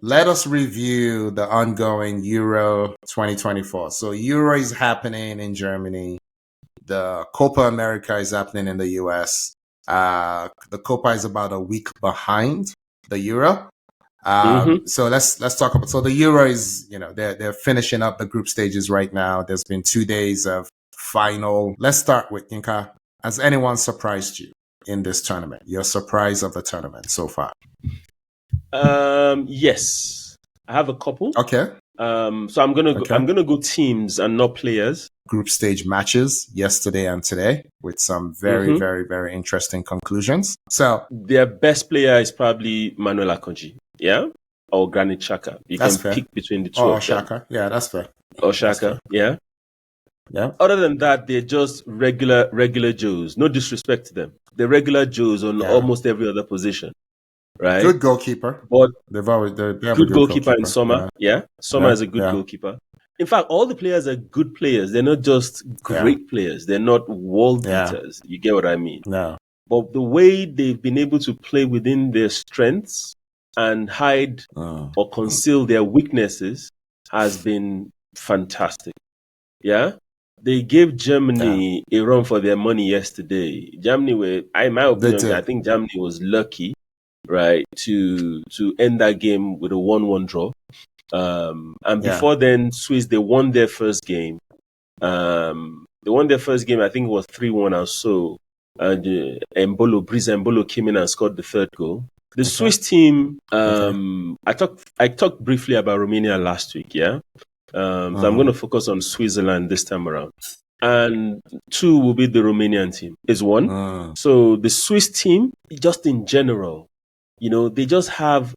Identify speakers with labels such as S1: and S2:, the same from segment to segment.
S1: let us review the ongoing Euro 2024. So Euro is happening in Germany. The Copa America is happening in the US. The Copa is about a week behind the Euro. So let's talk about. So the Euro is, they're finishing up the group stages right now. There's been 2 days of final. Let's start with Yinka. Has anyone surprised you in this tournament? Your surprise of the tournament so far?
S2: Yes, I have a couple.
S1: Okay.
S2: So I'm gonna go teams and not players.
S1: Group stage matches yesterday and today with some very, very, very interesting conclusions. So
S2: their best player is probably Manuel Akonji, yeah, or Granit Xhaka. You can pick between the two of them.
S1: Xhaka, yeah, that's fair.
S2: Or Xhaka, yeah.
S1: Yeah.
S2: Other than that, they're just regular Joes. No disrespect to them. They're regular Joes on almost every other position. Right.
S1: Good goalkeeper.
S2: But
S1: they have
S2: good goalkeeper in Sommer. Yeah. Sommer is a good goalkeeper. In fact, all the players are good players. They're not just great players. They're not world beaters. You get what I mean?
S1: No.
S2: But the way they've been able to play within their strengths and hide or conceal their weaknesses has been fantastic. Yeah. They gave Germany a run for their money yesterday. Germany in my opinion, I think Germany was lucky, right, to end that game with a 1-1 draw. And before then, Swiss, they won their first game. They won their first game, I think it was 3-1 or so. And Brice Embolo came in and scored the third goal. The Swiss team, I talked briefly about Romania last week, yeah? So I'm going to focus on Switzerland this time around. And 2 will be the Romanian team, is 1. So the Swiss team, just in general, they just have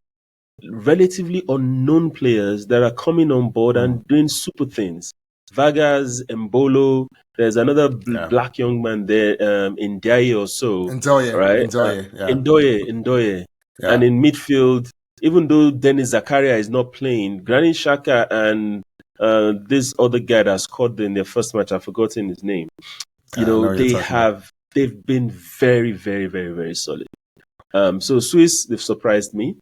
S2: relatively unknown players that are coming on board and doing super things. Vargas, Embolo, there's another black young man there, Ndiaye or so.
S1: Ndoye,
S2: right? Ndoye. Yeah. And in midfield, even though Denis Zakaria is not playing, Granit Xhaka and this other guy that scored in their first match, I've forgotten his name. They've been very, very, very, very solid. So Swiss, they've surprised me.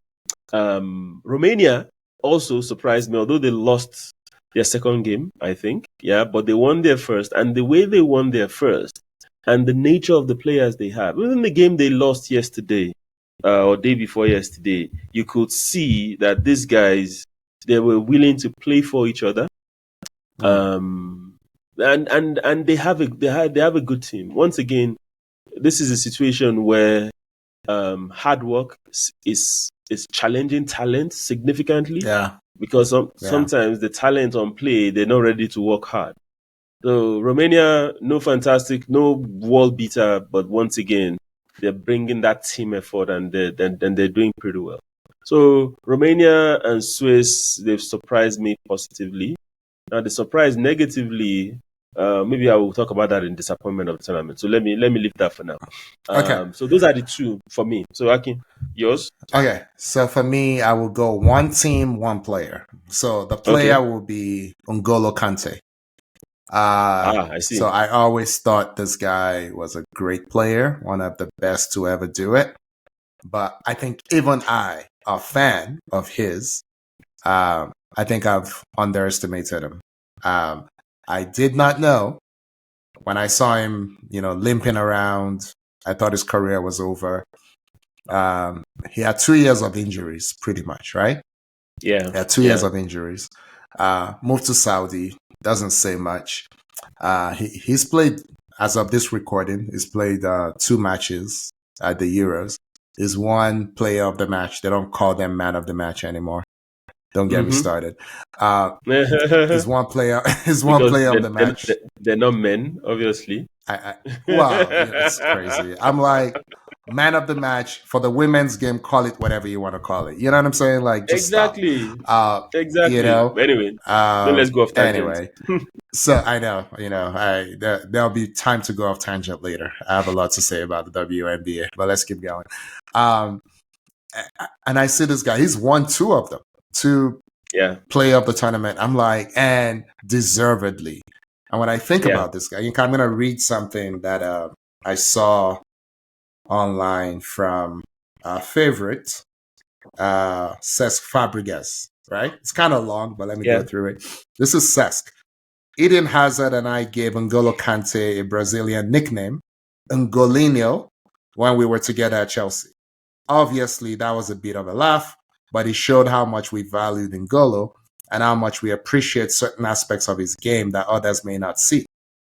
S2: Romania also surprised me, although they lost their second game, I think. Yeah, but they won their first. And the way they won their first and the nature of the players they have, even the game they lost yesterday or day before yesterday, you could see that these guys, they were willing to play for each other. And they have a good team. Once again, this is a situation where hard work is challenging talent significantly.
S1: Yeah.
S2: Because sometimes the talent on play, they're not ready to work hard. So Romania, no world beater, but once again, they're bringing that team effort and they're doing pretty well. So Romania and Swiss, they've surprised me positively. Now the surprise negatively, maybe I will talk about that in disappointment of the tournament. So let me leave that for now.
S1: Okay.
S2: So those are the 2 for me. So Akin, yours?
S1: Okay. So for me, I will go 1 team, 1 player. So the player will be N'Golo Kante.
S2: I see.
S1: So I always thought this guy was a great player, one of the best to ever do it. But I think even I, a fan of his, I think I've underestimated him. I did not know when I saw him, limping around. I thought his career was over. He had 2 years of injuries, pretty much, right?
S2: Yeah.
S1: He had 2 years of injuries. Moved to Saudi. Doesn't say much. He's played, as of this recording, he's played 2 matches at the Euros. He's 1 player of the match. They don't call them man of the match anymore. Don't get me started. He's 1 player. He's 1 player of the match.
S2: They're not men, obviously.
S1: Wow, it's crazy. I'm like, man of the match for the women's game. Call it whatever you want to call it. You know what I'm saying? Like, just
S2: exactly.
S1: Stop.
S2: Exactly. Anyway, let's go off tangent.
S1: Anyway, so I know. There'll be time to go off tangent later. I have a lot to say about the WNBA, but let's keep going. And I see this guy. He's won 2 of them. 2 player of the tournament. I'm like, and deservedly. And when I think about this guy, I'm going to read something that I saw online from a favorite. Cesc Fabregas, right? It's kind of long, but let me go
S2: Yeah.
S1: through it. This is Cesc. Eden Hazard and I gave N'Golo Kante a Brazilian nickname, Ngolinho, when we were together at Chelsea. Obviously, that was a bit of a laugh, but it showed how much we valued N'Golo and how much we appreciate certain aspects of his game that others may not see.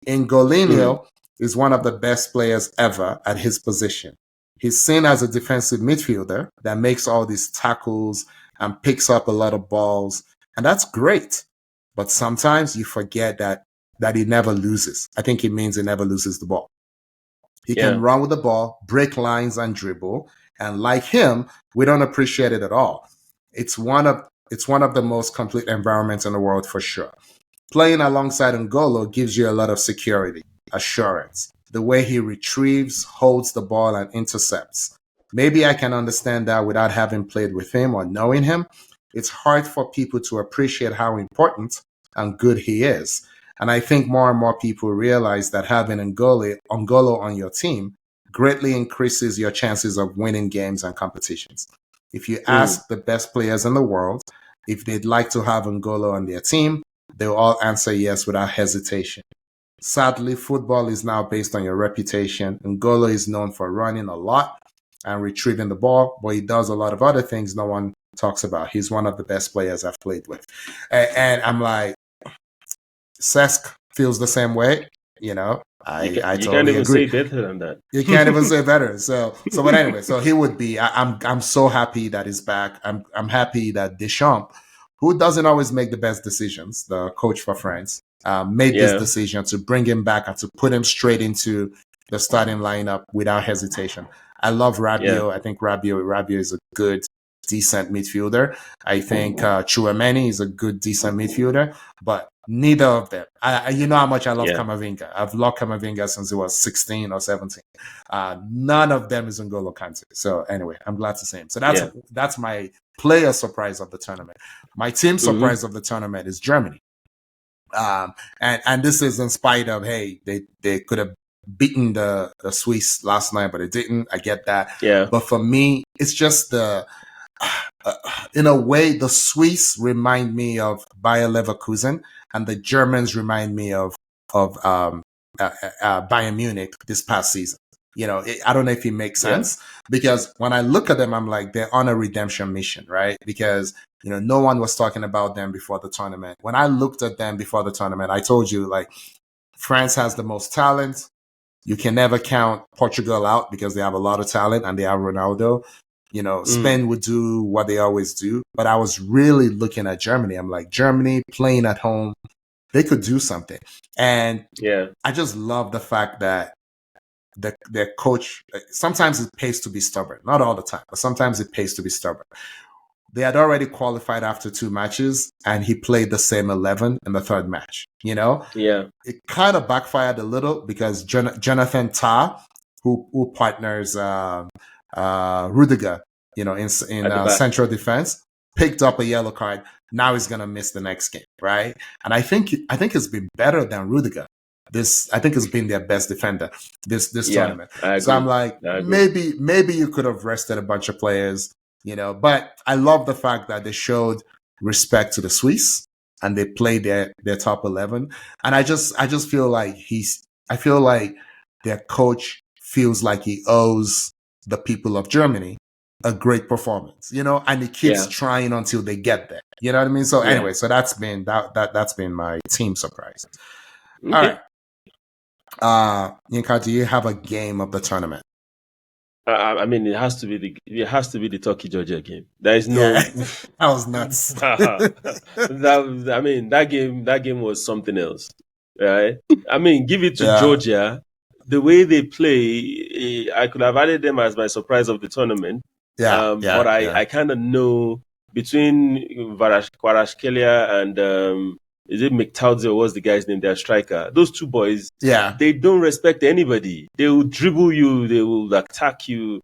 S1: Ngolinho is one of the best players ever at his position. He's seen as a defensive midfielder that makes all these tackles and picks up a lot of balls, and that's great. But sometimes you forget that he never loses. I think it means he never loses the ball. He can run with the ball, break lines, and dribble. And like him, we don't appreciate it at all. It's one of the most complete environments in the world for sure. Playing alongside N'Golo gives you a lot of security, assurance. The way he retrieves, holds the ball, and intercepts. Maybe I can understand that without having played with him or knowing him. It's hard for people to appreciate how important and good he is. And I think more and more people realize that having N'Golo on your team greatly increases your chances of winning games and competitions. If you ask the best players in the world if they'd like to have N'Golo on their team, they'll all answer yes without hesitation. Sadly, football is now based on your reputation. N'Golo is known for running a lot and retrieving the ball, but he does a lot of other things no one talks about. He's one of the best players I've played with. And I'm like, Cesc feels the same way. You know, I totally
S2: can't even
S1: agree.
S2: say better than that.
S1: You can't even say better. But anyway, so he would be. I'm so happy that he's back. I'm happy that Deschamps, who doesn't always make the best decisions, the coach for France, made this decision to bring him back and to put him straight into the starting lineup without hesitation. I love Rabiot. I think Rabiot is a good, decent midfielder. I think Tchouaméni is a good, decent midfielder, but neither of them. You know how much I love Camavinga. I've loved Camavinga since he was 16 or 17. None of them is N'Golo Kante. So anyway, I'm glad to see him. So that's my player surprise of the tournament. My team surprise of the tournament is Germany. And this is in spite of, hey, they could have beaten the Swiss last night, but it didn't. I get that.
S2: Yeah.
S1: But for me, it's just in a way, the Swiss remind me of Bayer Leverkusen, and the Germans remind me of Bayern Munich this past season. You know, I don't know if it makes sense, because when I look at them, I'm like, they're on a redemption mission, right? Because, you know, no one was talking about them before the tournament. When I looked at them before the tournament, I told you, like, France has the most talent. You can never count Portugal out because they have a lot of talent and they have Ronaldo. You know, Spain would do what they always do. But I was really looking at Germany. I'm like, Germany playing at home, they could do something. And I just love the fact that their coach, sometimes it pays to be stubborn. Not all the time, but sometimes it pays to be stubborn. They had already qualified after 2 matches, and he played the same 11 in the third match. You know?
S2: Yeah.
S1: It kind of backfired a little because Jonathan Tah, who partners Rudiger, you know, in central defense, picked up a yellow card. Now he's gonna miss the next game, right? And I think it's been better than Rudiger. I think it's been their best defender this tournament. So I'm like, maybe you could have rested a bunch of players, you know. But I love the fact that they showed respect to the Swiss and they played their top 11. And I just feel like I feel like their coach feels like he owes the people of Germany a great performance, you know, and he keeps trying until they get there. You know what I mean? So anyway, so that's been that's been my team surprise. Okay. All right. Yinka, do you have a game of the tournament?
S2: I mean, it has to be the Turkey Georgia game. There is no.
S1: That was nuts.
S2: That game was something else, right? I mean, give it to Georgia. The way they play, I could have added them as my surprise of the tournament. But I kind of know between Kvaratskhelia and is it McTaudsey or what's the guy's name? Their striker. Those two boys, they don't respect anybody. They will dribble you. They will attack you.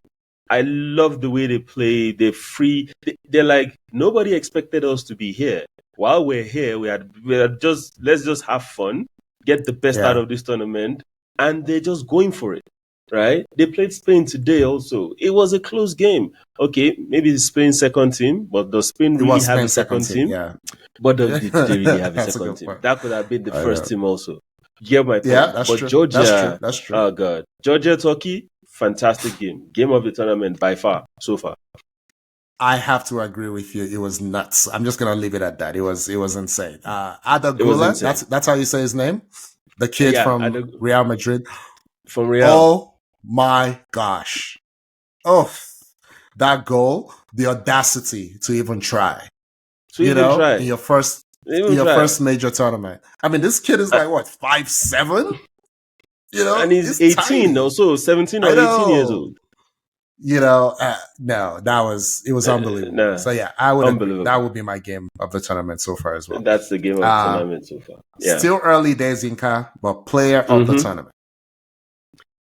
S2: I love the way they play. They're free. They're like, nobody expected us to be here. While we're here, let's just have fun, get the best out of this tournament, and they're just going for it. right? They played Spain today also. It was a close game. Okay, maybe it's Spain's second team, but does Spain
S1: It
S2: really
S1: was
S2: have a
S1: Spain's second
S2: second
S1: team,
S2: team?
S1: yeah.
S2: But did they really have a
S1: That's a
S2: second
S1: good
S2: team?
S1: point.
S2: That could have been the
S1: I
S2: first
S1: know.
S2: team also. You get my
S1: Yeah,
S2: point?
S1: that's
S2: But
S1: true. That's true.
S2: Georgia,
S1: That's true.
S2: oh God. Georgia, Turkey, fantastic game. Game of the tournament by far, so far.
S1: I have to agree with you. It was nuts. I'm just gonna leave it at that. It was insane.
S2: It was
S1: Adagula,
S2: insane.
S1: that's how you say his name? The kid
S2: Yeah,
S1: from Real Madrid.
S2: from Real.
S1: Oh my gosh. Oh, that goal, the audacity to even try.
S2: To even try.
S1: In your first major tournament. I mean, this kid is like what, 5'7"?
S2: And he's 18
S1: tiny.
S2: also, 17 or 18 years old.
S1: No, it was unbelievable.
S2: Nah,
S1: So yeah, I would agree. That would be my game of the tournament so far as well.
S2: That's the game of the tournament so far. Yeah.
S1: Still early days, Inca, but player of the tournament.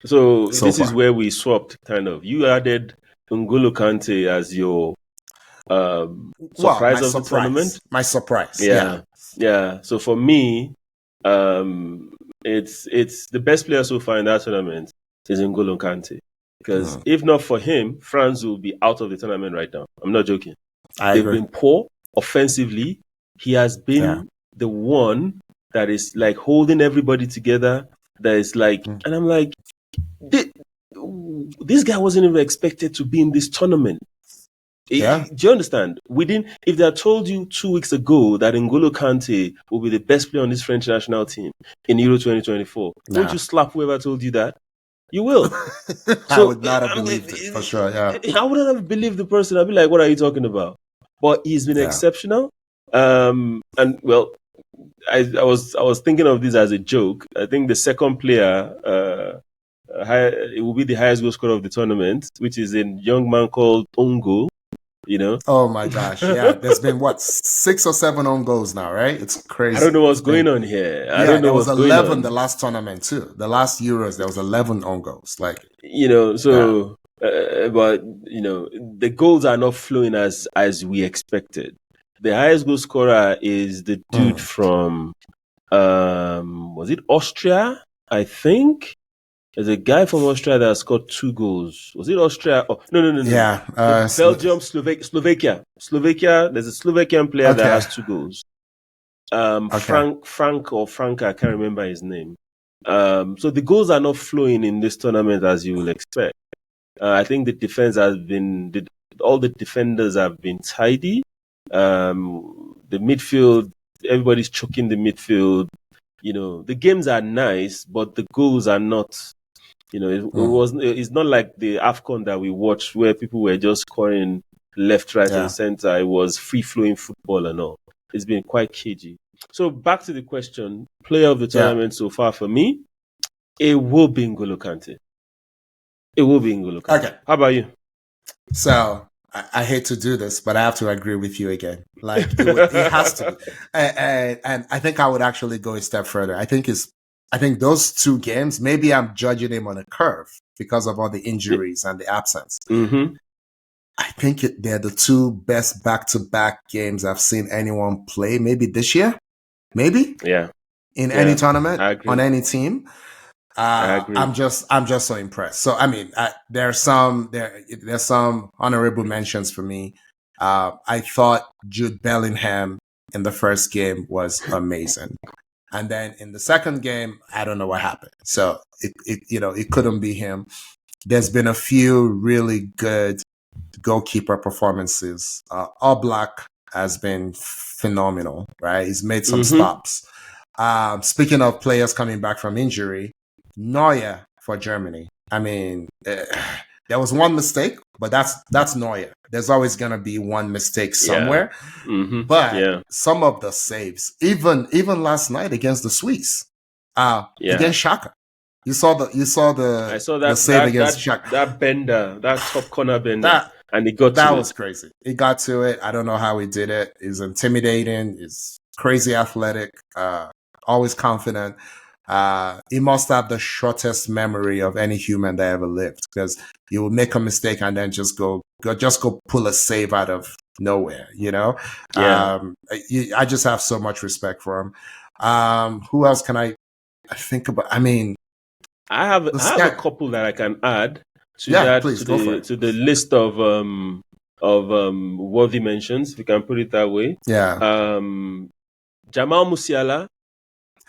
S2: So this is where we swapped kind of. You added N'Golo Kante as your surprise of the tournament.
S1: My surprise.
S2: Yeah. So for me, it's the best player so far in that tournament is N'Golo Kante. Because if not for him, France will be out of the tournament right now. I'm not joking. They've been poor offensively. He has been the one that is like holding everybody together. That is like, and I'm like, this guy wasn't even expected to be in this tournament.
S1: Yeah.
S2: Do you understand? If they had told you 2 weeks ago that N'Golo Kante will be the best player on this French national team in Euro 2024, won't you slap whoever told you that? You will.
S1: I would not have believed it, for sure. Yeah.
S2: I wouldn't have believed the person. I'd be like, what are you talking about? But he's been exceptional. And well, I was thinking of this as a joke. I think the second player, it will be the highest goal scorer of the tournament, which is a young man called Ongo.
S1: Oh my gosh. Yeah. There's been 6 or 7 own goals now, right? It's crazy.
S2: I don't know what's going on here. I don't know what's going on.
S1: There was 11 the last tournament too. The last Euros, there was 11 own goals. Like,
S2: but the goals are not flowing as we expected. The highest goal scorer is the dude from was it Austria? I think. There's a guy from Austria that scored 2 goals. Was it Austria? Oh, no.
S1: Yeah.
S2: Belgium, Slovakia. There's a Slovakian player that has 2 goals. Frank or Franca, I can't remember his name. So the goals are not flowing in this tournament as you will expect. I think the defense has been, all the defenders have been tidy. The midfield, everybody's choking the midfield. The games are nice, but the goals are not. It's not like the AFCON that we watched where people were just scoring left, right, and center. It was free-flowing football and all. It's been quite cagey. So back to the question, player of the tournament so far for me, it will be N'Golo Kante. It will be N'Golo Kante.
S1: Okay.
S2: How about you?
S1: So I hate to do this, but I have to agree with you again. Like it has to be. And I think I would actually go a step further. I think those 2 games, maybe I'm judging him on a curve because of all the injuries and the absence.
S2: Mm-hmm.
S1: I think they're the 2 best back-to-back games I've seen anyone play. Maybe this year, maybe in any tournament on any team.
S2: I agree.
S1: I'm just so impressed. So I mean, there's some honorable mentions for me. I thought Jude Bellingham in the first game was amazing. And then in the second game, I don't know what happened. So it couldn't be him. There's been a few really good goalkeeper performances. Oblak has been phenomenal, right? He's made some stops. Speaking of players coming back from injury, Neuer for Germany. I mean, there was one mistake, but that's Neuer. There's always gonna be one mistake somewhere.
S2: Yeah. Mm-hmm.
S1: But some of the saves, even last night against the Swiss, against Xhaka, you saw the save against Xhaka.
S2: That bender, that top corner bender, and he got
S1: that
S2: to it.
S1: was crazy. He got to it. I don't know how he did it. He's intimidating. He's crazy athletic. Always confident. He must have the shortest memory of any human that ever lived, because he will make a mistake and then just go pull a save out of nowhere. I just have so much respect for him. Who else can I think about? I mean, The
S2: I have a
S1: scan.
S2: couple that I can add to
S1: Yeah,
S2: that
S1: please go for it.
S2: to the list of worthy mentions, if you can put it that way.
S1: Yeah.
S2: Jamal Musiala.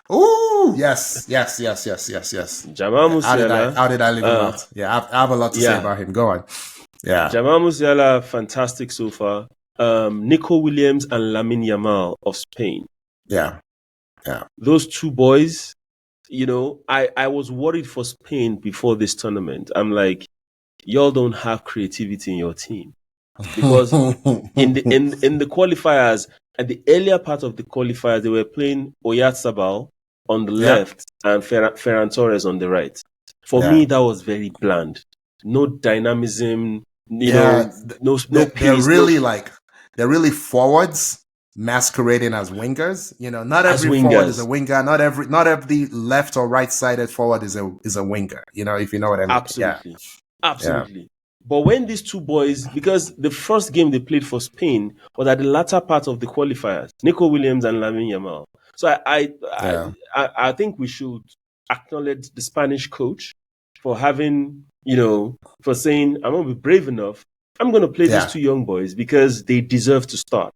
S1: Oh, yes, yes, yes, yes, yes, yes.
S2: Jamal Musiala.
S1: How did I leave him out? Yeah, I have a lot to say
S2: Yeah.
S1: about him. Go on. Yeah,
S2: Jamal Musiala, fantastic so far. Nico Williams and Lamine Yamal of Spain.
S1: yeah, yeah.
S2: Those two boys, I was worried for Spain before this tournament. I'm like, y'all don't have creativity in your team. Because in the qualifiers, at the earlier part of the qualifiers, they were playing Oyarzabal on the
S1: Yeah,
S2: left and Ferran Torres on the right. For
S1: yeah,
S2: me, that was very bland. No dynamism,
S1: yeah.
S2: no pace, no
S1: They're really forwards masquerading as wingers. Not
S2: as
S1: every forward is a
S2: wingers.
S1: winger. Not every left or right sided forward is a winger. If you know what I mean. Yeah,
S2: Absolutely.
S1: yeah,
S2: Absolutely. But when these two boys, because the first game they played for Spain was at the latter part of the qualifiers, Nico Williams and Lamine Yamal. So
S1: yeah,
S2: I think we should acknowledge the Spanish coach for having, for saying, I'm going to be brave enough. I'm going to play these
S1: yeah,
S2: two young boys because they deserve to start.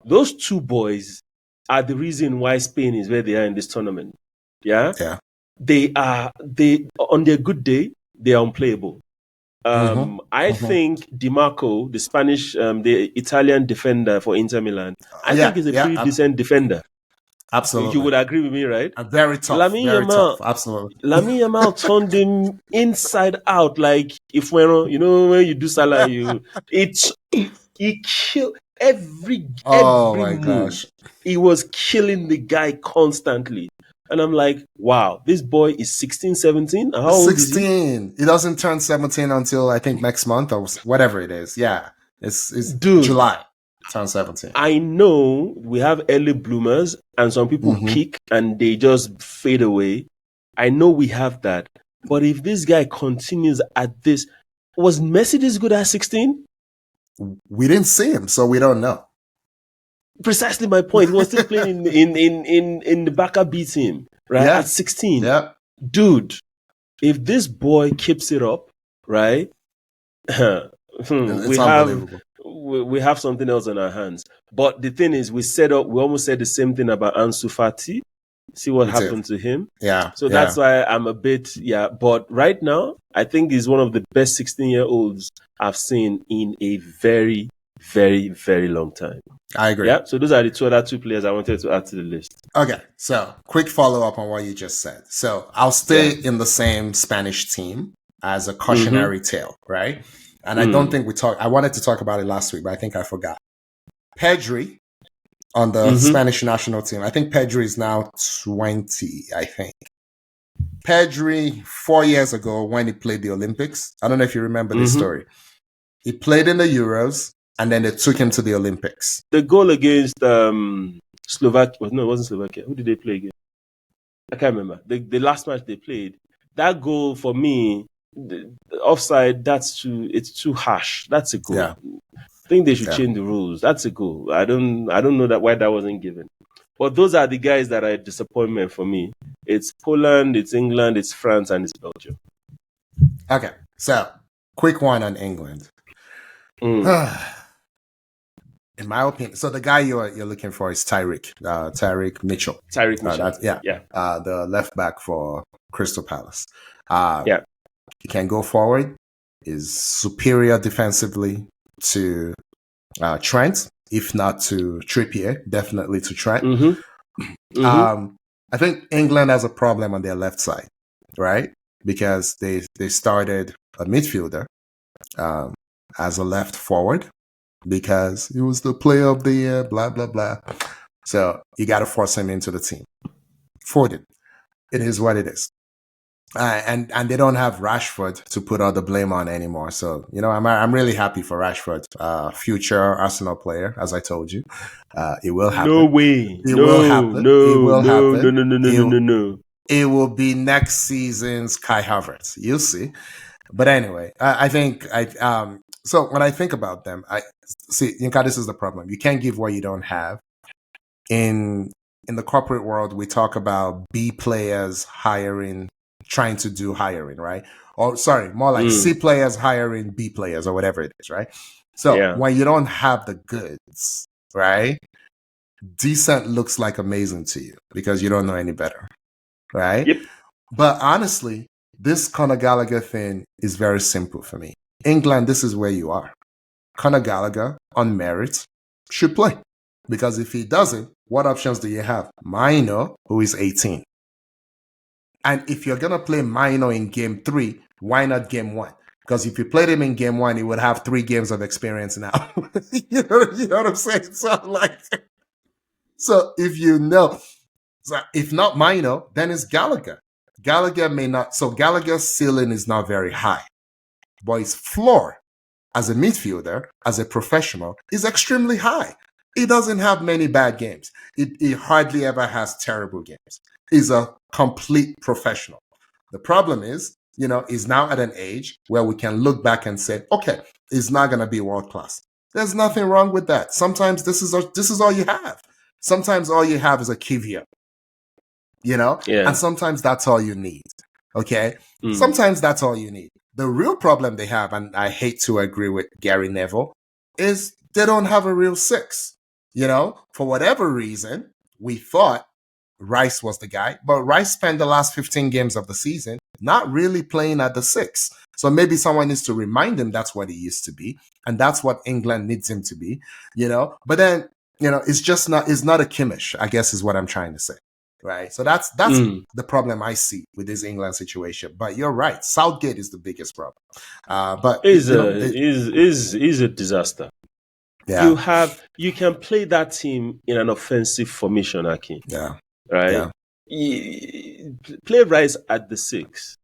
S2: Those two boys are the reason why Spain is where they are in this tournament. Yeah.
S1: yeah.
S2: They on their good day, they are unplayable.
S1: Mm-hmm,
S2: I
S1: mm-hmm.
S2: think Dimarco, the Italian defender for Inter Milan, I think
S1: Yeah,
S2: is a
S1: yeah.
S2: pretty decent defender. You
S1: Absolutely.
S2: would agree with me, right?
S1: Very tough.
S2: Lamine
S1: Very tough.
S2: Yamal,
S1: Absolutely.
S2: Lamine Yamal turned him inside out. Like if when you do Salah, he killed
S1: Oh
S2: every
S1: my
S2: move.
S1: gosh.
S2: He was killing the guy constantly. And I'm like, wow, this boy is 16, 17. How old is he?
S1: 16. He doesn't turn 17 until I think next month or whatever it is. Yeah. It's
S2: Dude,
S1: July. Turn 17.
S2: I know we have early bloomers and some people
S1: Mm-hmm.
S2: peak and they just fade away. I know we have that. But if this guy continues at this, was Messi this good at 16?
S1: We didn't see him, so we don't know.
S2: Precisely my point. He was still playing in the Barca B team, right?
S1: Yeah.
S2: At 16.
S1: Yeah.
S2: Dude, if this boy keeps it up, right?
S1: It's unbelievable.
S2: we have something else on our hands. But the thing is, we almost said the same thing about Ansu Fati. See what
S1: We
S2: happened
S1: did.
S2: to him.
S1: Yeah.
S2: So
S1: Yeah.
S2: that's why I'm a bit, But right now, I think he's one of the best 16-year-olds I've seen in a very, very, very long time.
S1: I agree.
S2: Yeah. So those are the other two players I wanted to add to the list.
S1: Okay, so quick follow up on what you just said. So I'll stay in the same Spanish team as a cautionary tale, right? And I don't think I wanted to talk about it last week, but I think I forgot. Pedri on the Spanish national team. I think Pedri is now 20, I think. Pedri, 4 years ago when he played the Olympics, I don't know if you remember this story. He played in the Euros and then they took him to the Olympics.
S2: The goal against Slovakia, no, it wasn't Slovakia. Who did they play against? I can't remember. The last match they played, that goal for me, the offside, it's too harsh. That's a goal.
S1: Yeah.
S2: I think they should change the rules. That's a goal. I don't know why that wasn't given. But those are the guys that are a disappointment for me. It's Poland, it's England, it's France, and it's Belgium.
S1: Okay, so quick one on England. In my opinion, so the guy you're looking for is Tyreek Mitchell.
S2: Tyreek Mitchell.
S1: The left back for Crystal Palace. He can go forward. Is superior defensively to Trent, if not to Trippier. Definitely to Trent. I think England has a problem on their left side, right? Because they started a midfielder as a left forward. Because he was the player of the year, blah, blah, blah. So you got to force him into the team. Foden. It is what it is. And they don't have Rashford to put all the blame on anymore. So, I'm really happy for Rashford, future Arsenal player, as I told you. It will happen.
S2: No way.
S1: It will happen.
S2: No.
S1: It will be next season's Kai Havertz. You'll see. But anyway, I think so when I think about them, I see, Yinka, this is the problem. You can't give what you don't have. In the corporate world, we talk about B players hiring trying to do hiring, right? Or sorry, more like C players hiring B players or whatever it is, right? So when you don't have the goods, right? Decent looks like amazing to you because you don't know any better, right?
S2: Yep.
S1: But honestly, this Conor Gallagher thing is very simple for me. England, this is where you are. Conor Gallagher, on merit, should play. Because if he doesn't, what options do you have? Maino, who is 18. And if you're going to play Maino in game 3, why not game 1? Because if you played him in game 1, he would have 3 games of experience now. you know what I'm saying? So if you know, so if not Maino, then it's Gallagher. Gallagher may not, so Gallagher's ceiling is not very high, but his floor as a midfielder, as a professional, is extremely high. He doesn't have many bad games. He hardly ever has terrible games. He's a complete professional. The problem is, he's now at an age where we can look back and say, okay, he's not going to be world class. There's nothing wrong with that. Sometimes this is all you have. Sometimes all you have is a Kivia, and sometimes that's all you need. Okay. Sometimes that's all you need. The real problem they have, and I hate to agree with Gary Neville, is they don't have a real 6. For whatever reason, we thought Rice was the guy, but Rice spent the last 15 games of the season not really playing at the 6. So maybe someone needs to remind him that's what he used to be, and that's what England needs him to be, But then, it's not a Kimmich, I guess is what I'm trying to say. Right. So that's the problem I see with this England situation. But you're right. Southgate is the biggest problem. But
S2: is a disaster. Yeah. You can play that team in an offensive formation, Aki.
S1: Yeah.
S2: Right? Yeah. Play Rice at the 6.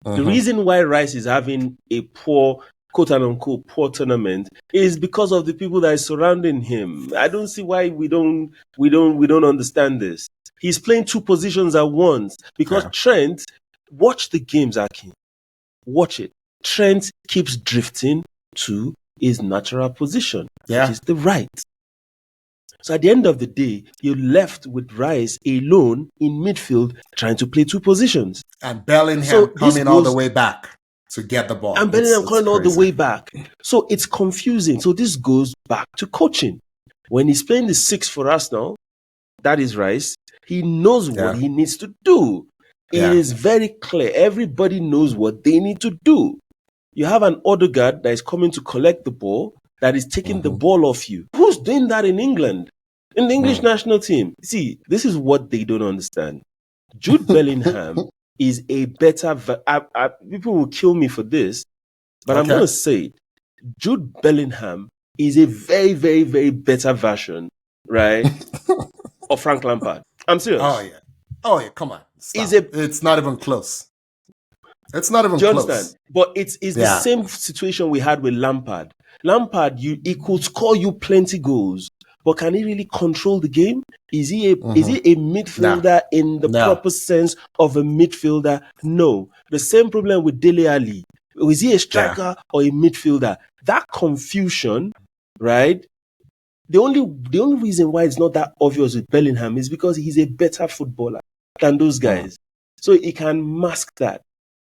S2: The reason why Rice is having a poor, quote unquote, poor tournament is because of the people that are surrounding him. I don't see why we don't understand this. He's playing 2 positions at once because Trent, watch the games, Aki. Watch it. Trent keeps drifting to his natural position, which is the right. So at the end of the day, you're left with Rice alone in midfield trying to play 2 positions.
S1: And Bellingham coming all the way back to get the ball.
S2: And Bellingham coming all the way back. So it's confusing. So this goes back to coaching. When he's playing the 6 for us now, that is Rice. He knows what he needs to do. It is very clear. Everybody knows what they need to do. You have an Odegaard that is coming to collect the ball, that is taking the ball off you. Who's doing that in England? In the English national team? See, this is what they don't understand. Jude Bellingham is a better... people will kill me for this, but I'm going to say it. Jude Bellingham is a very, very, very better version, right, of Frank Lampard. I'm serious.
S1: Oh yeah, come on. It's not even close. It's not even close. Understand?
S2: But it's the same situation we had with Lampard. Lampard, he could score you plenty goals, but can he really control the game? Is he a midfielder in the proper sense of a midfielder? No. The same problem with Dele Alli. Is he a striker or a midfielder? That confusion, right? The only reason why it's not that obvious with Bellingham is because he's a better footballer than those guys. So he can mask that.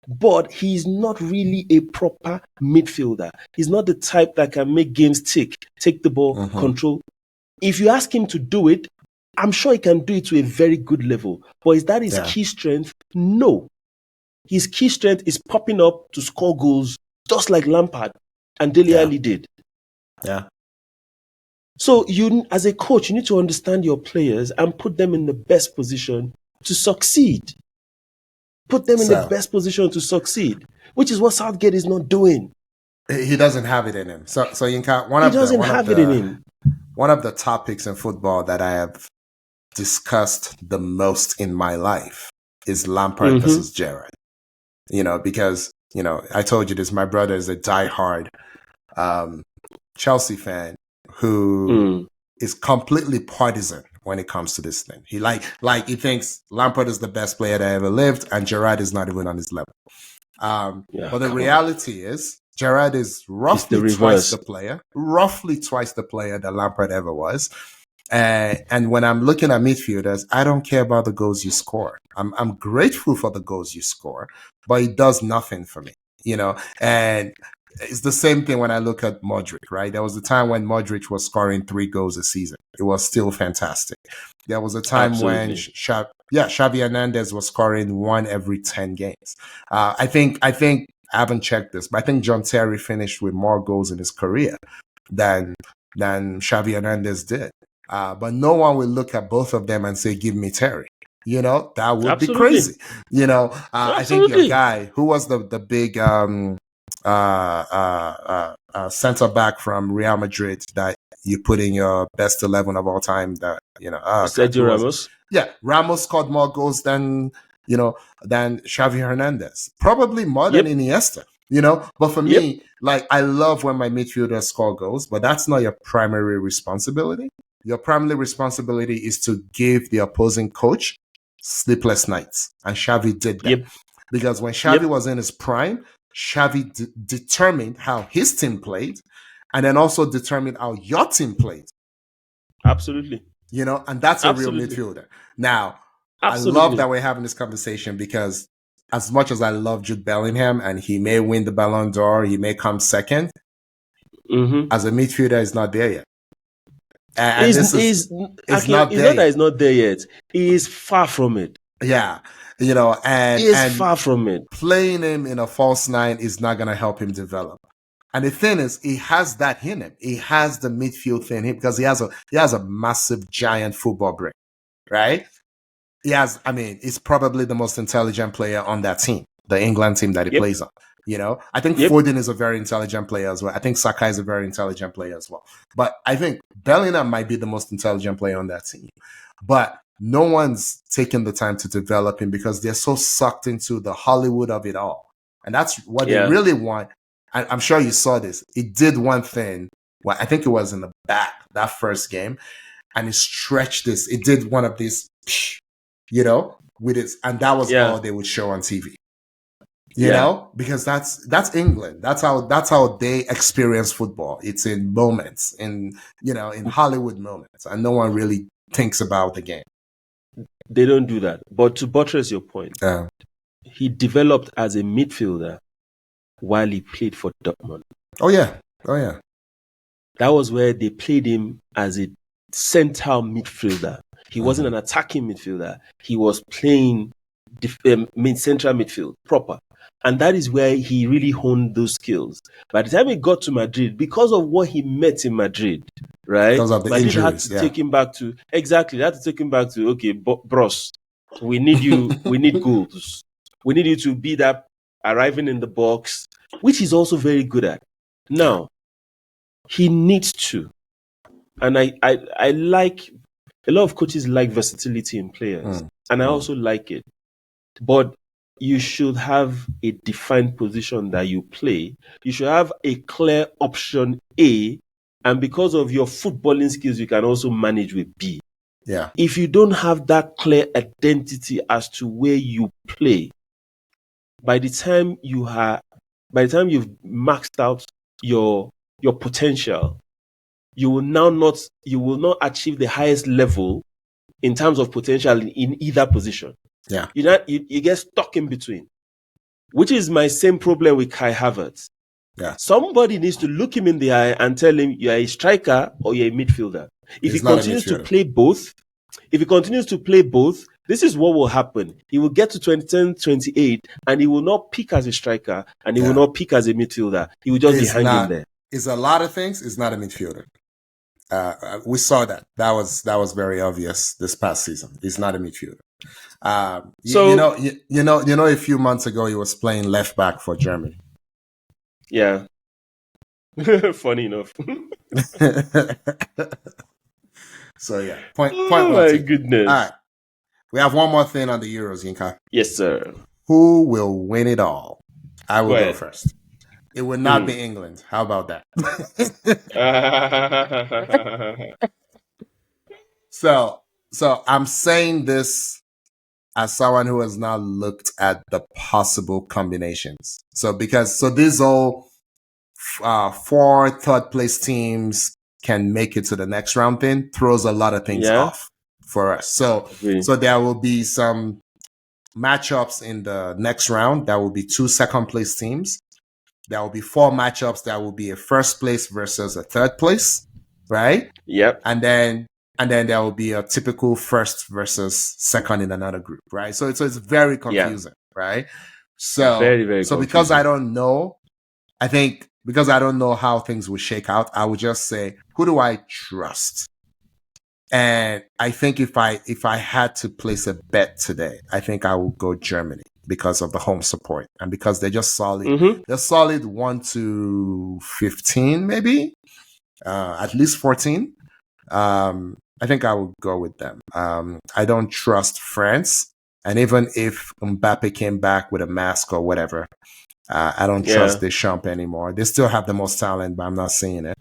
S2: But he's not really a proper midfielder. He's not the type that can make games tick, take the ball, control. If you ask him to do it, I'm sure he can do it to a very good level. But is that his key strength? No. His key strength is popping up to score goals, just like Lampard and Dele Alli did.
S1: Yeah.
S2: So you, as a coach, you need to understand your players and put them in the best position to succeed. Put them in the best position to succeed, which is what Southgate is not doing.
S1: He doesn't have it in him. So Yinka, one of the topics in football that I have discussed the most in my life is Lampard versus Gerrard. Because I told you this. My brother is a diehard Chelsea fan who is completely partisan when it comes to this thing. He he thinks Lampard is the best player that ever lived, and Gerrard is not even on his level. But the reality is, Gerrard is roughly twice the player that Lampard ever was. And when I'm looking at midfielders, I don't care about the goals you score. I'm grateful for the goals you score, but it does nothing for me, you know. And it's the same thing when I look at Modric, right? There was a time when Modric was scoring 3 goals a season. It was still fantastic. There was a time when
S2: Absolutely.
S1: Xavi Hernandez was scoring 1 every 10 games. I think I haven't checked this, but I think John Terry finished with more goals in his career than Xavi Hernandez did. But no one will look at both of them and say, "Give me Terry." You know, that would be
S2: Absolutely.
S1: crazy. You know, I think your
S2: Absolutely.
S1: guy, who was the big center back from Real Madrid that you put in your best 11 of all time, that, you know,
S2: Sergio Ramos.
S1: yeah, Ramos scored more goals than, you know, than Xavi Hernandez, probably more than
S2: Yep.
S1: Iniesta, you know. But for
S2: Yep.
S1: me, like, I love when my midfielders score goals, but that's not your primary responsibility. Your primary responsibility is to give the opposing coach sleepless nights, and Xavi did that.
S2: Yep.
S1: Because when Xavi was in his prime, Xavi determined how his team played, and then also determined how your team played.
S2: Absolutely.
S1: You know, and that's a real
S2: Absolutely.
S1: midfielder. Now, I love
S2: Absolutely.
S1: that we're having this conversation, because as much as I love Jude Bellingham and he may win the Ballon d'Or, he may come second, as a midfielder, he's not there yet. And this is
S2: it's
S1: not there
S2: not that
S1: yet.
S2: he's not there yet. He is far from it.
S1: Yeah. You know,
S2: He is far from it.
S1: Playing him in a false 9 is not going to help him develop. And the thing is, he has that in him. He has the midfield thing in him, because he has a massive, giant football brain, right? He's probably the most intelligent player on that team, the England team that he plays on. You know, I think Foden is a very intelligent player as well. I think Saka is a very intelligent player as well. But I think Bellingham might be the most intelligent player on that team. But no one's taking the time to develop him, because they're so sucked into the Hollywood of it all. And that's what they really want. I'm sure you saw this. It did one thing. Well, I think it was in the back, that first game. And it stretched this. It did one of these, you know, with it. And that was all they would show on TV. You know, because that's England. That's how they experience football. It's in moments, in Hollywood moments. And no one really thinks about the game.
S2: They don't do that. But to buttress your point, he developed as a midfielder while he played for Dortmund.
S1: Oh yeah.
S2: That was where they played him as a central midfielder. He wasn't an attacking midfielder. He was playing central midfield proper. And that is where he really honed those skills. By the time he got to Madrid, because of what he met in Madrid, right?
S1: Because of the
S2: Madrid
S1: injuries,
S2: had to take him back to, okay, bros, we need you, we need goals. We need you to be that arriving in the box, which he's also very good at. Now, he needs to. And I like, a lot of coaches like versatility in players. And I also like it. But you should have a defined position that you play. You should have a clear option A. And because of your footballing skills, you can also manage with B.
S1: Yeah.
S2: If you don't have that clear identity as to where you play, by the time you've maxed out your potential, you will not achieve the highest level in terms of potential in either position.
S1: Yeah.
S2: You get stuck in between, which is my same problem with Kai Havertz.
S1: Yeah.
S2: Somebody needs to look him in the eye and tell him you're a striker or you're a midfielder. If he continues to play both, this is what will happen. He will get to 27, 28, and he will not pick as a striker, and he will not pick as a midfielder. He will just be hanging there.
S1: It's a lot of things. It's not a midfielder. We saw that. That was very obvious this past season. He's not a midfielder. A few months ago he was playing left back for Germany.
S2: Yeah. Funny enough.
S1: So yeah, point.
S2: Oh my goodness!
S1: All right, we have one more thing on the Euros, Yinka.
S2: Yes, sir.
S1: Who will win it all? I will go first. It will not be England. How about that? So I'm saying this as someone who has now looked at the possible combinations. So these all 4 third place teams can make it to the next round thing throws a lot of things off for us. So there will be some matchups in the next round that will be 2 second place teams. There will be 4 matchups that will be a first place versus a third place, right?
S2: Yep.
S1: And then there will be a typical first versus second in another group, right? So it's very confusing, right? So
S2: very, very
S1: so because I don't know, I think because I don't know how things will shake out, I would just say, who do I trust? And I think if I had to place a bet today, I think I would go Germany because of the home support and because they're just solid.
S2: Mm-hmm.
S1: They're solid 1 to 15, maybe at least 14. I think I would go with them. I don't trust France, and even if Mbappe came back with a mask or whatever, I don't trust Deschamps anymore. They still have the most talent, but I'm not seeing it.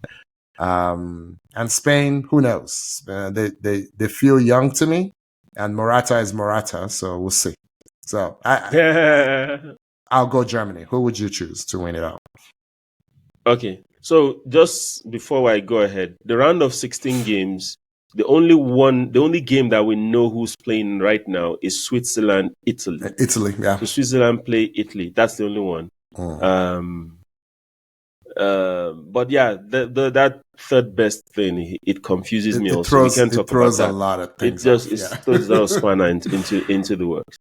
S1: And Spain, who knows? They feel young to me, and Morata is Morata, so we'll see. So I'll go Germany. Who would you choose to win it all?
S2: Okay, so just before I go ahead, the round of 16 games, the only game that we know who's playing right now is Switzerland, Italy.
S1: Italy, yeah.
S2: So Switzerland play Italy. That's the only one. But yeah, that third best thing, it confuses me also. We can't talk about that.
S1: A lot of things.
S2: It throws a lot of spanner into the works.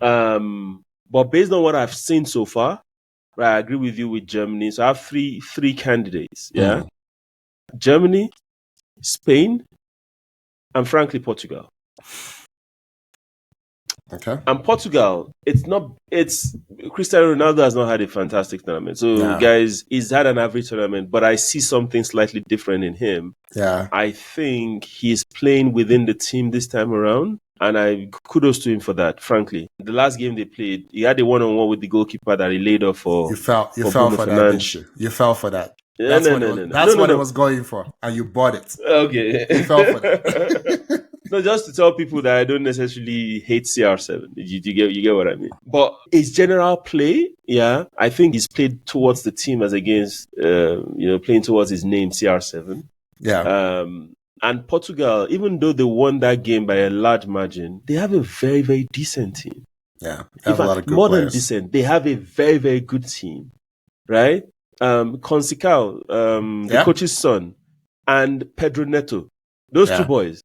S2: But based on what I've seen so far, right, I agree with you with Germany. So I have three candidates. Yeah, Germany, Spain, and frankly Portugal.
S1: Okay.
S2: And Portugal, it's Cristiano Ronaldo has not had a fantastic tournament. So guys, he's had an average tournament, but I see something slightly different in him.
S1: Yeah.
S2: I think he's playing within the team this time around. And I kudos to him for that, frankly. The last game they played, he had a one-on-one with the goalkeeper that he laid off for.
S1: You fell for that, didn't you? You fell for that. That's what it was going for, and you bought it.
S2: Okay.
S1: You fell for that.
S2: No, just to tell people that I don't necessarily hate CR7. You get what I mean? But his general play, I think he's played towards the team as against, playing towards his name, CR7.
S1: Yeah.
S2: And Portugal, even though they won that game by a large margin, they have a very, very decent team.
S1: Yeah.
S2: In fact, more than decent. They have a very, very good team, right? Conceição, the coach's son, and Pedro Neto, those 2 boys,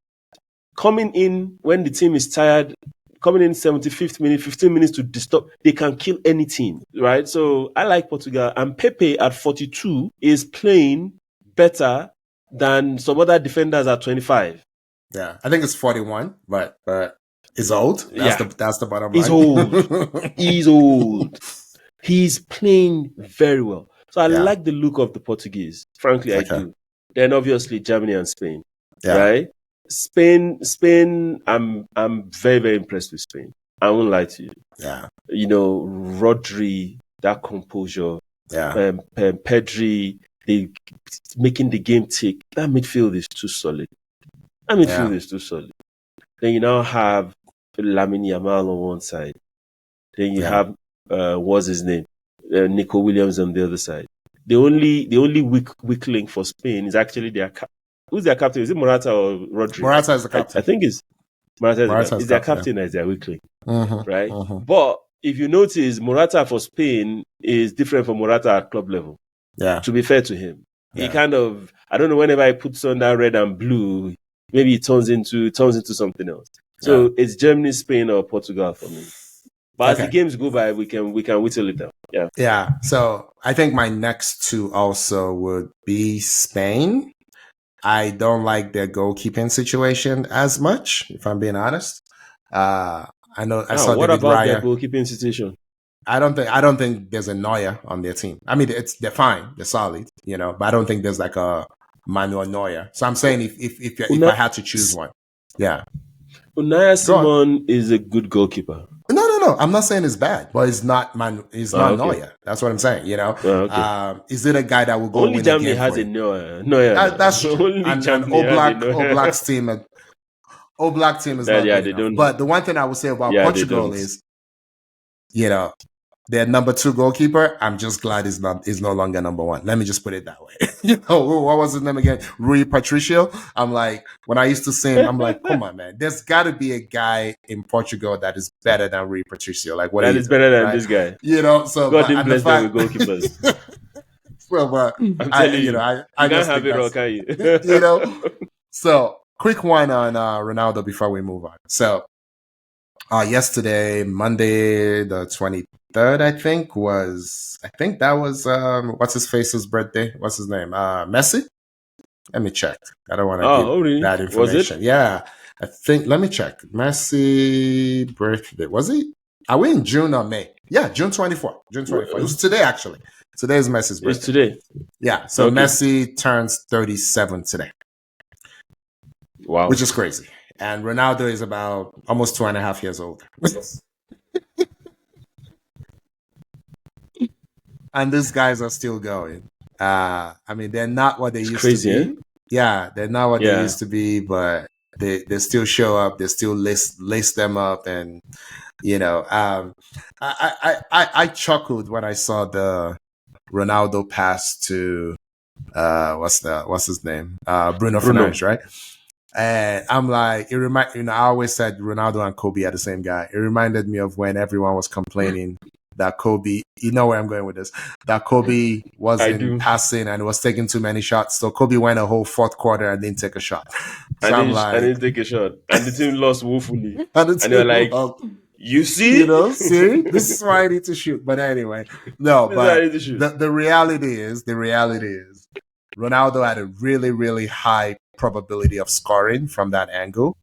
S2: coming in when the team is tired, coming in 75th minute, 15 minutes to disturb, they can kill any team, right? So I like Portugal. And Pepe at 42 is playing better than some other defenders at 25.
S1: Yeah, I think it's 41, but he's old. That's the bottom line.
S2: He's old. He's old. He's playing very well. So I like the look of the Portuguese. Frankly, I do. Then obviously Germany and Spain. Right? Spain, I'm very, very impressed with Spain. I won't lie to you.
S1: Yeah.
S2: Rodri, that composure.
S1: Yeah.
S2: Pedri, they making the game tick. That midfield is too solid. Then you now have Lamine Yamal on one side. Then you have what's his name? Nico Williams on the other side. The only weak link for Spain is actually their who's their captain? Is it Morata or Rodri?
S1: Morata is the captain.
S2: I think it's Morata is their captain as their weak link, right? But if you notice, Morata for Spain is different from Morata at club level.
S1: Yeah.
S2: To be fair to him, he kind of, I don't know, whenever I put on that red and blue, maybe it turns into something else. So it's Germany, Spain, or Portugal for me. But as the games go by, we can whittle it down. Yeah.
S1: Yeah. So I think my next 2 also would be Spain. I don't like their goalkeeping situation as much, if I'm being honest. I know. I saw.
S2: What about their goalkeeping situation?
S1: I don't think there's a Neuer on their team. I mean, they're fine, they're solid, but I don't think there's like a Manuel Neuer. So I'm saying if I had to choose one,
S2: Unai Simon is a good goalkeeper.
S1: No. I'm not saying it's bad, but it's not Neuer. That's what I'm saying. Is it a guy that will go
S2: only
S1: win
S2: Germany
S1: a game
S2: has
S1: for
S2: a Neuer?
S1: That's true.
S2: Only
S1: and
S2: Germany
S1: Oblak's team. Oblak team is not good enough. But the one thing I would say about Portugal is, their number 2 goalkeeper, I'm just glad is no longer number 1. Let me just put it that way. What was his name again? Rui Patricio. I'm like, when I used to see him, I'm like, come on, man. There's got to be a guy in Portugal that is better than Rui Patricio. Like, what
S2: That
S1: are you
S2: is
S1: doing,
S2: better than
S1: right?
S2: this guy.
S1: So
S2: God
S1: but,
S2: didn't
S1: and the
S2: bless them with
S1: fact,
S2: goalkeepers.
S1: well, but
S2: I'm telling you,
S1: I
S2: you can't
S1: just
S2: have
S1: think
S2: it all,
S1: that's,
S2: can you?
S1: So quick one on Ronaldo before we move on. So yesterday, Monday, the 23rd, I think that was what's his face's birthday? What's his name? Messi? Let me check. I don't want to give
S2: really?
S1: that
S2: Was it?
S1: information. Yeah. Let me check. Messi birthday. Was he? Are we in June or May? Yeah, June 24th. June 24th. It was today, actually. Today is Messi's birthday.
S2: It's today.
S1: Yeah. So
S2: Okay.
S1: Messi turns 37 today.
S2: Wow.
S1: Which is crazy. And Ronaldo is about almost 2.5 years old. And these guys are still going. I mean, they're not what they used to be.
S2: Eh?
S1: Yeah, they're not what they used to be, but they still show up. They still lace them up, and I chuckled when I saw the Ronaldo pass to what's his name? Bruno Fernandes, right? And I'm like, I always said Ronaldo and Kobe are the same guy. It reminded me of when everyone was complaining that Kobe, you know where I'm going with this, that Kobe wasn't passing and was taking too many shots. So Kobe went a whole fourth quarter and didn't take a shot. So
S2: I didn't take a shot. And the team lost woefully. And they're like, you see?
S1: See? This is why I need to shoot. But anyway, no, but the reality is, Ronaldo had a really, really high probability of scoring from that angle,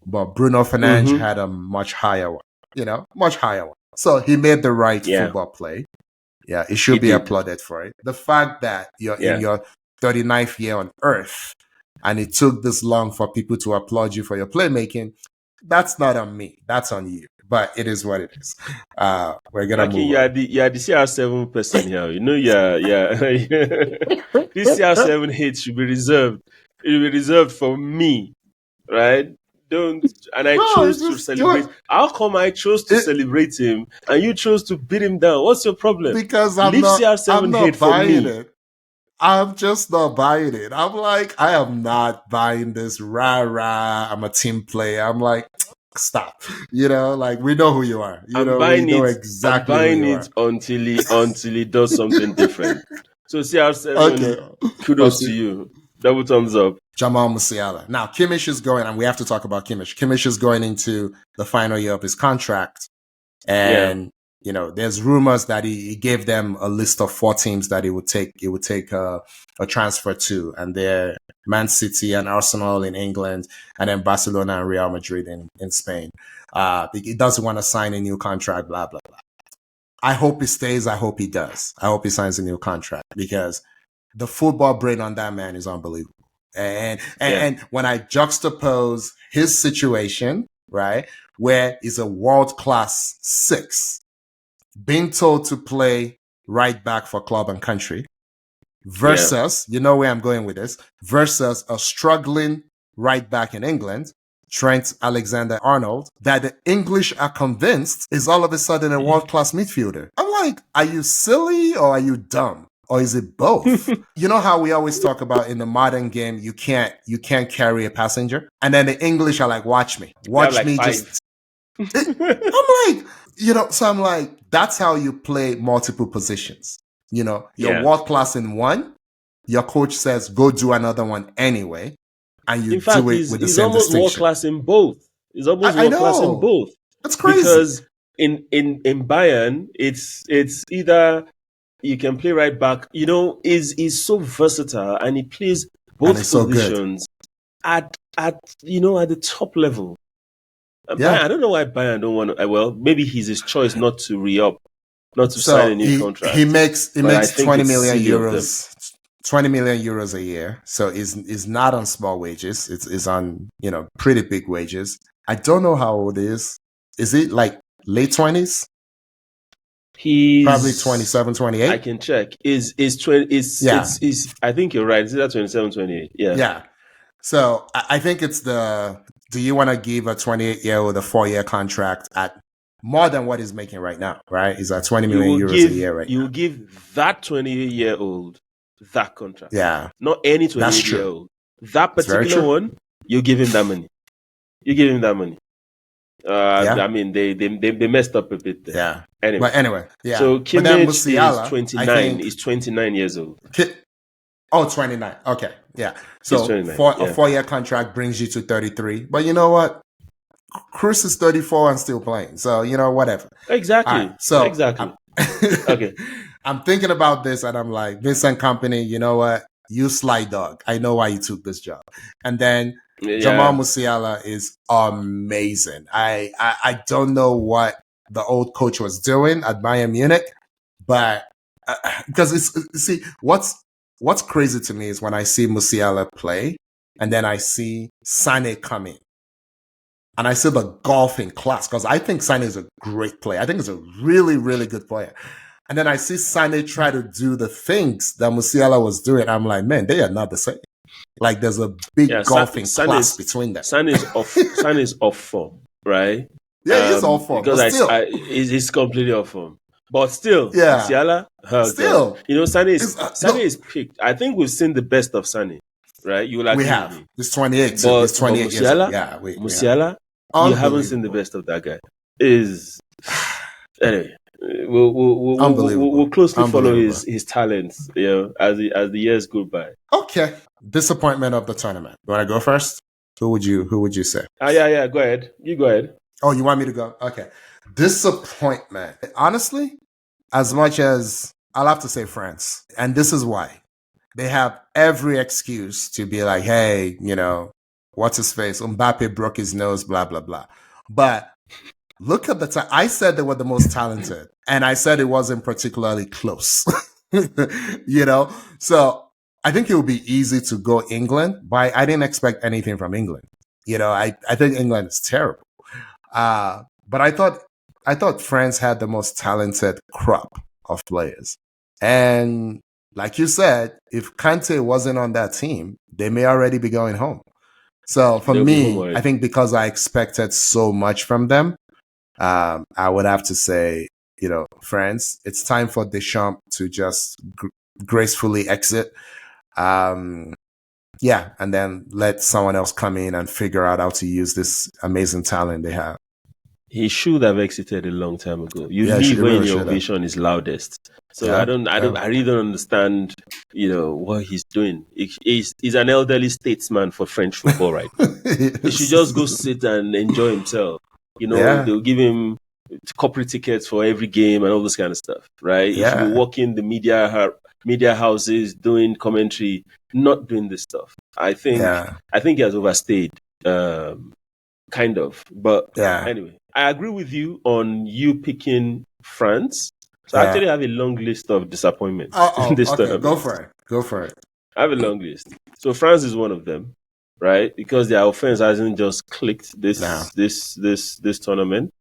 S1: but Bruno Fernandes had a much higher one, much higher one. So he made the right football play. Yeah, it should be applauded for it. The fact that you're in your 39th year on earth and it took this long for people to applaud you for your playmaking, that's not on me. That's on you. But it is what it is. We're gonna move on.
S2: You're the CR7 person here. This CR7 hate should be reserved. It will be reserved for me, right? I chose to celebrate. How come I chose to celebrate him and you chose to beat him down? What's your problem?
S1: Because I'm not buying it. I'm just not buying it. I'm like, I am not buying this rah. I'm a team player. I'm like, stop. Like we know who you are. We know exactly who you are.
S2: Until he does something different. So CR7, kudos to you. Double thumbs up.
S1: Jamal Musiala. Now, Kimmich is going, and we have to talk about Kimmich. Kimmich is going into the final year of his contract. And, there's rumors that he gave them a list of 4 teams that he would take a transfer to. And they're Man City and Arsenal in England, and then Barcelona and Real Madrid in Spain. He doesn't want to sign a new contract, blah, blah, blah. I hope he stays. I hope he does. I hope he signs a new contract because the football brain on that man is unbelievable. And when I juxtapose his situation, right, where he's a world-class 6, being told to play right back for club and country, versus, you know where I'm going with this, versus a struggling right back in England, Trent Alexander-Arnold, that the English are convinced is all of a sudden a world-class midfielder. I'm like, are you silly or are you dumb? Or is it both? You know how we always talk about in the modern game, you can't carry a passenger? And then the English are like, watch me. Watch me just... I'm like, so I'm like, that's how you play multiple positions. You're world-class in one. Your coach says, go do another one anyway. And you do it with the same distinction.
S2: He's almost world-class in both. He's almost world-class in both.
S1: That's crazy.
S2: Because in Bayern, it's either... You can play right back. He's so versatile and he plays both positions at the top level. Bayern, I don't know why Bayern don't want to. Well, maybe he's his choice not to re-up, not to sign a new contract.
S1: He makes 20 million euros. 20 million euros a year. So is not on small wages. It's on pretty big wages. I don't know how old he is. Is he like late 20s?
S2: He's
S1: probably 27, 28.
S2: I can check. Is 20? Is I think you're right. Is that 27, 28? Yeah.
S1: Yeah. So I think it's do you want to give a 28-year-old a 4-year contract at more than what he's making right now, right? He's at 20
S2: You
S1: million
S2: will
S1: euros a
S2: give
S1: year right
S2: you
S1: now.
S2: will give that 28-year-old that contract.
S1: Yeah,
S2: Not any
S1: that's true.
S2: 28-year-old. That
S1: It's very
S2: particular
S1: true.
S2: one, you give him that money. You give him that money.
S1: Yeah.
S2: I mean, they messed up a bit there.
S1: Yeah.
S2: Anyway.
S1: But anyway, yeah.
S2: So
S1: But then
S2: Kimmich is
S1: Musiala,
S2: 29.
S1: I think.
S2: He's 29 years old.
S1: 29. Okay. Yeah.
S2: He's
S1: So
S2: 29.
S1: a 4-year contract brings you to 33. But you know what? Cruz is 34 and still playing. So, whatever.
S2: Exactly.
S1: All right. So
S2: exactly. Okay.
S1: I'm thinking about this and I'm like, Vincent Company, you know what? You sly dog. I know why you took this job. And then Jamal Musiala is amazing. I don't know what the old coach was doing at Bayern Munich, but because see what's crazy to me is when I see Musiala play and then I see Sané come in. And I see the golfing class because I think Sané is a great player. I think he's a really, really good player. And then I see Sané try to do the things that Musiala was doing. I'm like, man, they are not the same. Like there's a big golfing class between them.
S2: Sané's off form, right?
S1: Yeah, he's off form.
S2: Because he's completely off form. But still,
S1: yeah.
S2: Musiala,
S1: still,
S2: God. Sané is picked. I think we've seen the best of Sané, right? You will agree
S1: we have.
S2: with me.
S1: He's 28. He's 28 years old. Yeah,
S2: Musiala, you haven't seen the best of that guy. Anyway. We'll closely follow his talents, as the years go by.
S1: Okay. Disappointment of the tournament. You want to go first? Who would you say?
S2: Yeah. Go ahead. You go ahead.
S1: Oh, you want me to go? Okay. Disappointment. Honestly, as much as I'll have to say France, and this is why they have every excuse to be like, hey, what's his face? Mbappe broke his nose, blah blah blah. But look at the time. I said they were the most talented, and I said it wasn't particularly close. So I think it would be easy to go England, but I didn't expect anything from England. I think England is terrible. But I thought France had the most talented crop of players, and like you said, if Kante wasn't on that team, they may already be going home. So for me, I think because I expected so much from them. I would have to say, France, it's time for Deschamps to just gracefully exit. And then let someone else come in and figure out how to use this amazing talent they have.
S2: He should have exited a long time ago. You leave when your vision is loudest. So I really don't understand, what he's doing. He's an elderly statesman for French football right now. He should just go sit and enjoy himself. They'll give him corporate tickets for every game and all this kind of stuff, right? He should be walking the media houses, doing commentary, not doing this stuff. I think he has overstayed, kind of. But anyway, I agree with you on you picking France. So I actually have a long list of disappointments in this tournament.
S1: Go for it.
S2: I have a long list. So France is one of them, right? Because their offense hasn't just clicked this tournament.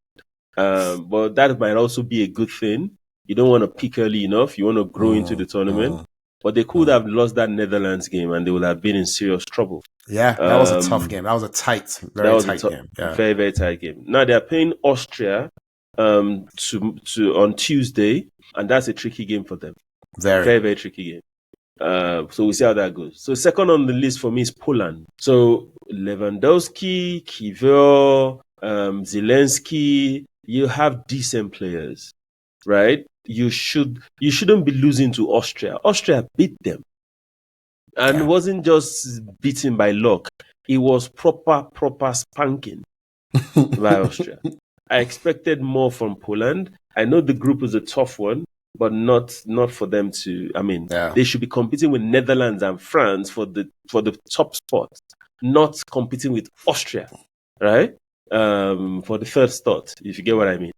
S2: But that might also be a good thing. You don't want to peak early enough. You want to grow into the tournament. But they could have lost that Netherlands game and they would have been in serious trouble.
S1: Yeah, that was a tough game. That was a very tight game. Yeah.
S2: Very, very tight game. Now they're playing Austria on Tuesday, and that's a tricky game for them. Very, very, very tricky game. So we'll see how that goes. So second on the list for me is Poland. So Lewandowski, Kiwior, Zelensky, you have decent players, right? You shouldn't be losing to Austria. Austria beat them. And it wasn't just beaten by luck. It was proper spanking by Austria. I expected more from Poland. I know the group is a tough one, but not for them to. They should be competing with Netherlands and France for the top spot, not competing with Austria, right? For the third spot, if you get what I mean.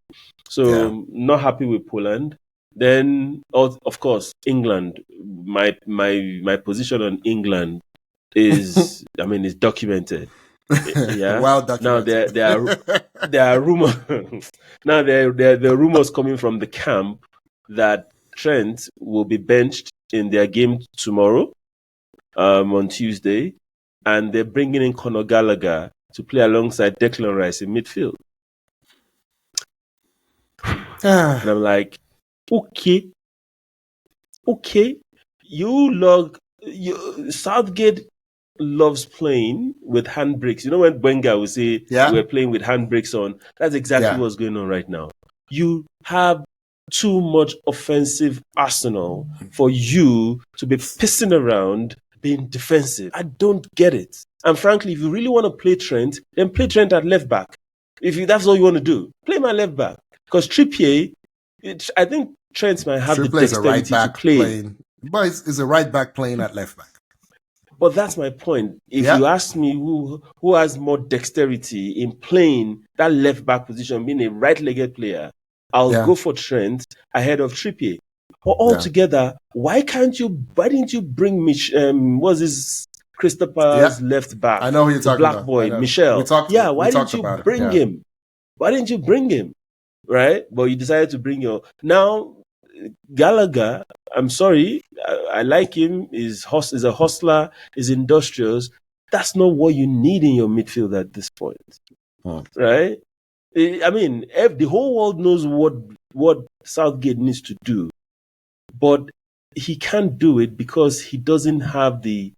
S2: So not happy with Poland. Then, of course, England. My position on England is, is documented. Yeah.
S1: Well documented.
S2: Now there are rumors. Now there are rumors coming from the camp that Trent will be benched in their game tomorrow, on Tuesday, and they're bringing in Conor Gallagher to play alongside Declan Rice in midfield. And I'm like, okay, Southgate loves playing with handbrakes. You know when Wenger would say we're playing with handbrakes on? That's exactly what's going on right now. You have too much offensive arsenal for you to be pissing around being defensive. I don't get it. And frankly, if you really want to play Trent, then play Trent at left back. That's all you want to do, play my left back. Because Trippier, I think Trent might have the dexterity to play.
S1: But is a right back playing at left back.
S2: But that's my point. If you ask me who has more dexterity in playing that left back position, being a right-legged player, I'll go for Trent ahead of Trippier. But altogether, why didn't you bring what's this Crystal Palace left back?
S1: I know who you're talking about.
S2: Black boy, Michel. Why didn't you bring him? Why didn't you bring him? Right? But you decided to bring now Gallagher. I'm sorry, I like him. He's a hustler. He's industrious. That's not what you need in your midfield at this point, right? I mean, the whole world knows what Southgate needs to do, but he can't do it because he doesn't have the.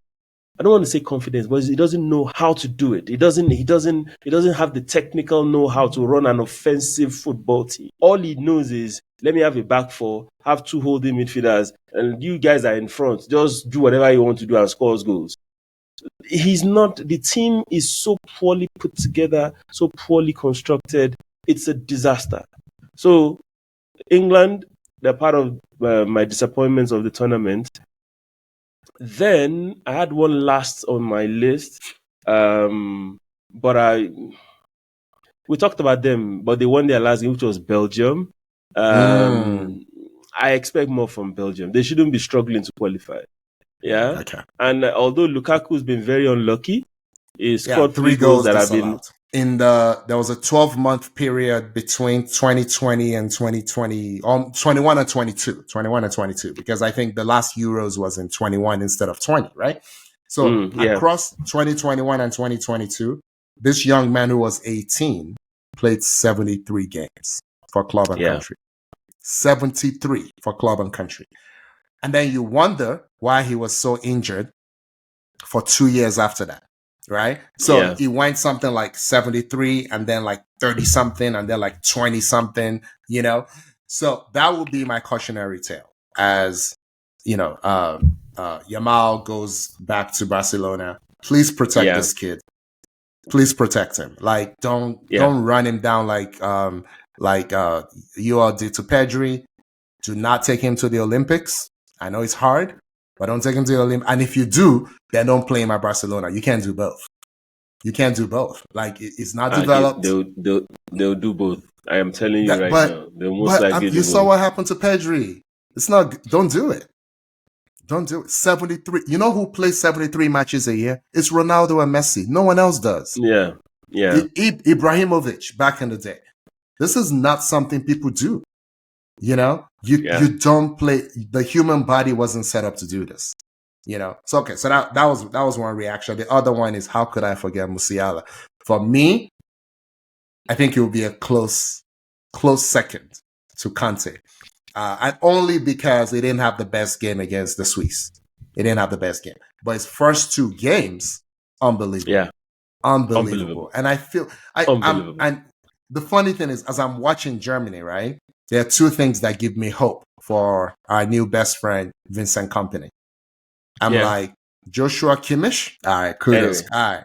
S2: I don't want to say confidence, but he doesn't know how to do it. He doesn't have the technical know-how to run an offensive football team. All he knows is, let me have a back four, have two holding midfielders, and you guys are in front. Just do whatever you want to do and score goals. The team is so poorly put together, so poorly constructed. It's a disaster. So England, they're part of my disappointments of the tournament. Then I had one last on my list, but we talked about them, but they won their last game, which was Belgium. I expect more from Belgium. They shouldn't be struggling to qualify. Yeah.
S1: Okay.
S2: And although Lukaku's been very unlucky, he scored 3 goals that have been.
S1: There was a 12-month period between 2020 and 2020, 21 and 22, because I think the last Euros was in 21 instead of 20, right? So across 2021 and 2022, this young man who was 18 played 73 games for club and country. 73 for club and country. And then you wonder why he was so injured for 2 years after that. Right? So he went something like 73 and then like 30 something and then like 20 something, So that would be my cautionary tale as, Yamal goes back to Barcelona. Please protect this kid. Please protect him. Like, don't run him down like you all did to Pedri. Do not take him to the Olympics. I know it's hard, but don't take him to the Olympics. And if you do, then don't play him at Barcelona. You can't do both. Like, it's not developed.
S2: They'll do both. I am telling you now. They'll most likely do
S1: you
S2: both.
S1: saw what happened to Pedri. Don't do it. Don't do it. 73. You know who plays 73 matches a year? It's Ronaldo and Messi. No one else does.
S2: Yeah.
S1: Ibrahimovic back in the day. This is not something people do. You don't play. The human body wasn't set up to do this. So okay. So that was one reaction. The other one is, how could I forget Musiala? For me, I think it would be a close second to Kante, and only because he didn't have the best game against the Swiss. He didn't have the best game, but his first 2 games, unbelievable.
S2: Yeah,
S1: unbelievable. And I feel and the funny thing is, as I'm watching Germany, right, there are 2 things that give me hope for our new best friend, Vincent Kompany. I'm like, Joshua Kimmich? All right, kudos.
S2: Anyway.
S1: All right.